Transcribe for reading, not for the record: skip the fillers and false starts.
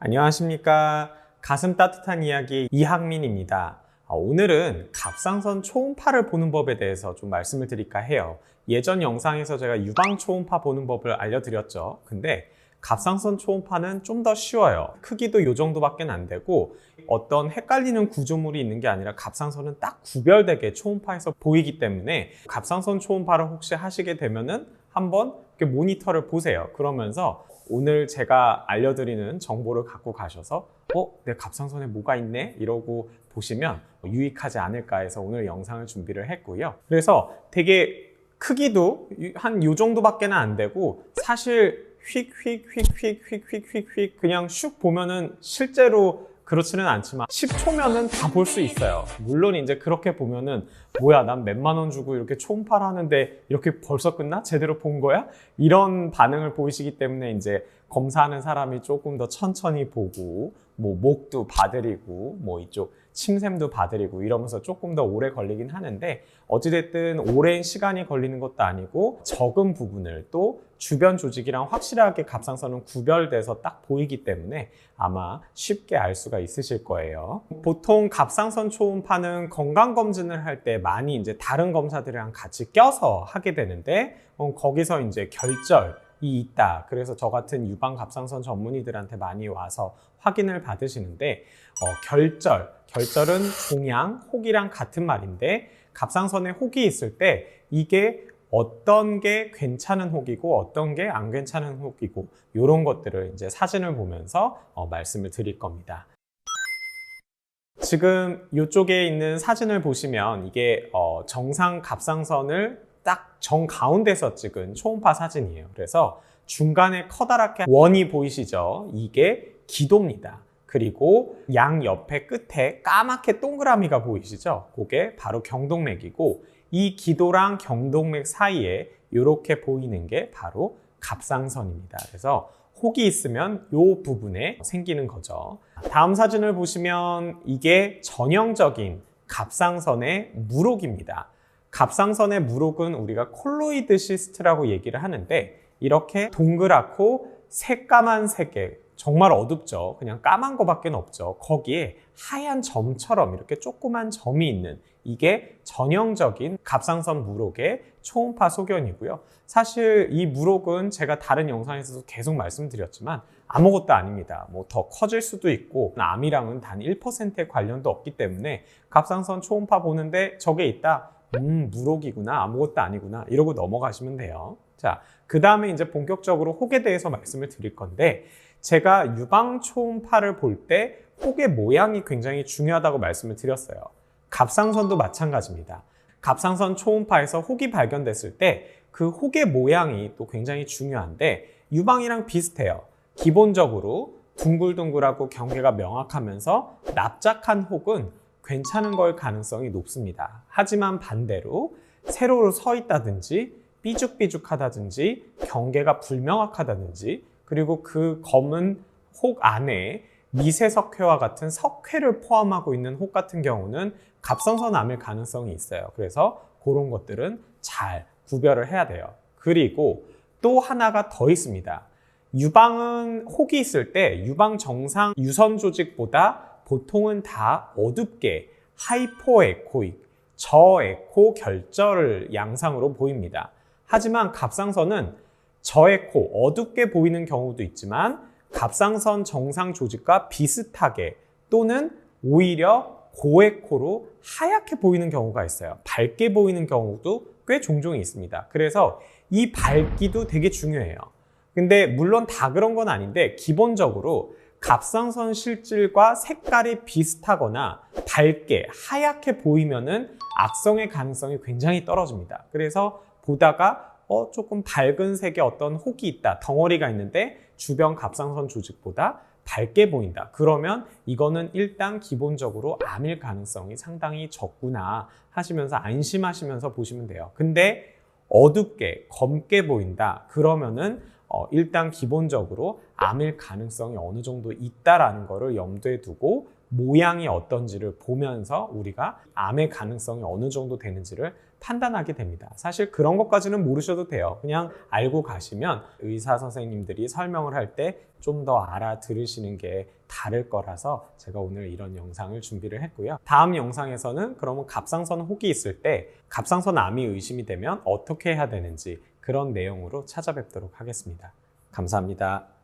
안녕하십니까. 가슴 따뜻한 이야기 이학민입니다. 오늘은 갑상선 초음파를 보는 법에 대해서 좀 말씀을 드릴까 해요. 예전 영상에서 제가 유방 초음파 보는 법을 알려드렸죠. 근데 갑상선 초음파는 좀 더 쉬워요. 크기도 이 정도밖에 안 되고 어떤 헷갈리는 구조물이 있는 게 아니라 갑상선은 딱 구별되게 초음파에서 보이기 때문에 갑상선 초음파를 혹시 하시게 되면은 한번 모니터를 보세요. 그러면서 오늘 제가 알려드리는 정보를 갖고 가셔서 내 갑상선에 뭐가 있네? 이러고 보시면 유익하지 않을까 해서 오늘 영상을 준비를 했고요. 그래서 되게 크기도 한 요 정도밖에 안 되고 사실 휙휙휙휙휙휙휙 그냥 슉 보면은 실제로 그렇지는 않지만 10초면은 다 볼 수 있어요. 물론 이제 그렇게 보면은 뭐야 난 몇만 원 주고 이렇게 초음파를 하는데 이렇게 벌써 끝나? 제대로 본 거야? 이런 반응을 보이시기 때문에 이제 검사하는 사람이 조금 더 천천히 보고 뭐 목도 봐드리고 뭐 이쪽 침샘도 봐드리고 이러면서 조금 더 오래 걸리긴 하는데 어찌됐든 오랜 시간이 걸리는 것도 아니고 적은 부분을 또 주변 조직이랑 확실하게 갑상선은 구별돼서 딱 보이기 때문에 아마 쉽게 알 수가 있으실 거예요. 보통 갑상선 초음파는 건강검진을 할 때 많이 이제 다른 검사들이랑 같이 껴서 하게 되는데 거기서 이제 결절이 있다. 그래서 저 같은 유방 갑상선 전문의들한테 많이 와서 확인을 받으시는데 결절은 종양, 혹이랑 같은 말인데 갑상선에 혹이 있을 때 이게 어떤 게 괜찮은 혹이고 어떤 게 안 괜찮은 혹이고 이런 것들을 이제 사진을 보면서 말씀을 드릴 겁니다. 지금 이쪽에 있는 사진을 보시면 이게 정상 갑상선을 딱 정가운데서 찍은 초음파 사진이에요. 그래서 중간에 커다랗게 원이 보이시죠? 이게 기도입니다. 그리고 양 옆에 끝에 까맣게 동그라미가 보이시죠? 그게 바로 경동맥이고 이 기도랑 경동맥 사이에 이렇게 보이는 게 바로 갑상선입니다. 그래서 혹이 있으면 이 부분에 생기는 거죠. 다음 사진을 보시면 이게 전형적인 갑상선의 물혹입니다. 갑상선의 물혹은 우리가 콜로이드 시스트라고 얘기를 하는데 이렇게 동그랗고 새까만 색의 정말 어둡죠. 그냥 까만 거밖에 없죠. 거기에 하얀 점처럼 이렇게 조그만 점이 있는 이게 전형적인 갑상선 물혹의 초음파 소견이고요. 사실 이 물혹은 제가 다른 영상에서도 계속 말씀드렸지만 아무것도 아닙니다. 뭐 더 커질 수도 있고 암이랑은 단 1%의 관련도 없기 때문에 갑상선 초음파 보는데 저게 있다. 물혹이구나. 아무것도 아니구나. 이러고 넘어가시면 돼요. 자, 그 다음에 이제 본격적으로 혹에 대해서 말씀을 드릴 건데 제가 유방 초음파를 볼 때 혹의 모양이 굉장히 중요하다고 말씀을 드렸어요. 갑상선도 마찬가지입니다. 갑상선 초음파에서 혹이 발견됐을 때 그 혹의 모양이 또 굉장히 중요한데 유방이랑 비슷해요. 기본적으로 둥글둥글하고 경계가 명확하면서 납작한 혹은 괜찮은 걸 가능성이 높습니다. 하지만 반대로 세로로 서 있다든지 삐죽삐죽하다든지 경계가 불명확하다든지 그리고 그 검은 혹 안에 미세석회와 같은 석회를 포함하고 있는 혹 같은 경우는 갑상선 암일 가능성이 있어요. 그래서 그런 것들은 잘 구별을 해야 돼요. 그리고 또 하나가 더 있습니다. 유방은 혹이 있을 때 유방 정상 유선 조직보다 보통은 다 어둡게 하이포에코익, 저에코 결절 양상으로 보입니다. 하지만 갑상선은 저에코, 어둡게 보이는 경우도 있지만 갑상선 정상 조직과 비슷하게 또는 오히려 고에코로 하얗게 보이는 경우가 있어요. 밝게 보이는 경우도 꽤 종종 있습니다. 그래서 이 밝기도 되게 중요해요. 근데 물론 다 그런 건 아닌데 기본적으로 갑상선 실질과 색깔이 비슷하거나 밝게 하얗게 보이면은 악성의 가능성이 굉장히 떨어집니다. 그래서 보다가 조금 밝은 색의 어떤 혹이 있다, 덩어리가 있는데 주변 갑상선 조직보다 밝게 보인다. 그러면 이거는 일단 기본적으로 암일 가능성이 상당히 적구나 하시면서 안심하시면서 보시면 돼요. 근데 어둡게, 검게 보인다. 그러면은 일단 기본적으로 암일 가능성이 어느 정도 있다라는 거를 염두에 두고 모양이 어떤지를 보면서 우리가 암의 가능성이 어느 정도 되는지를 판단하게 됩니다. 사실 그런 것까지는 모르셔도 돼요. 그냥 알고 가시면 의사 선생님들이 설명을 할 때 좀 더 알아들으시는 게 다를 거라서 제가 오늘 이런 영상을 준비를 했고요. 다음 영상에서는 그러면 갑상선 혹이 있을 때 갑상선 암이 의심이 되면 어떻게 해야 되는지 그런 내용으로 찾아뵙도록 하겠습니다. 감사합니다.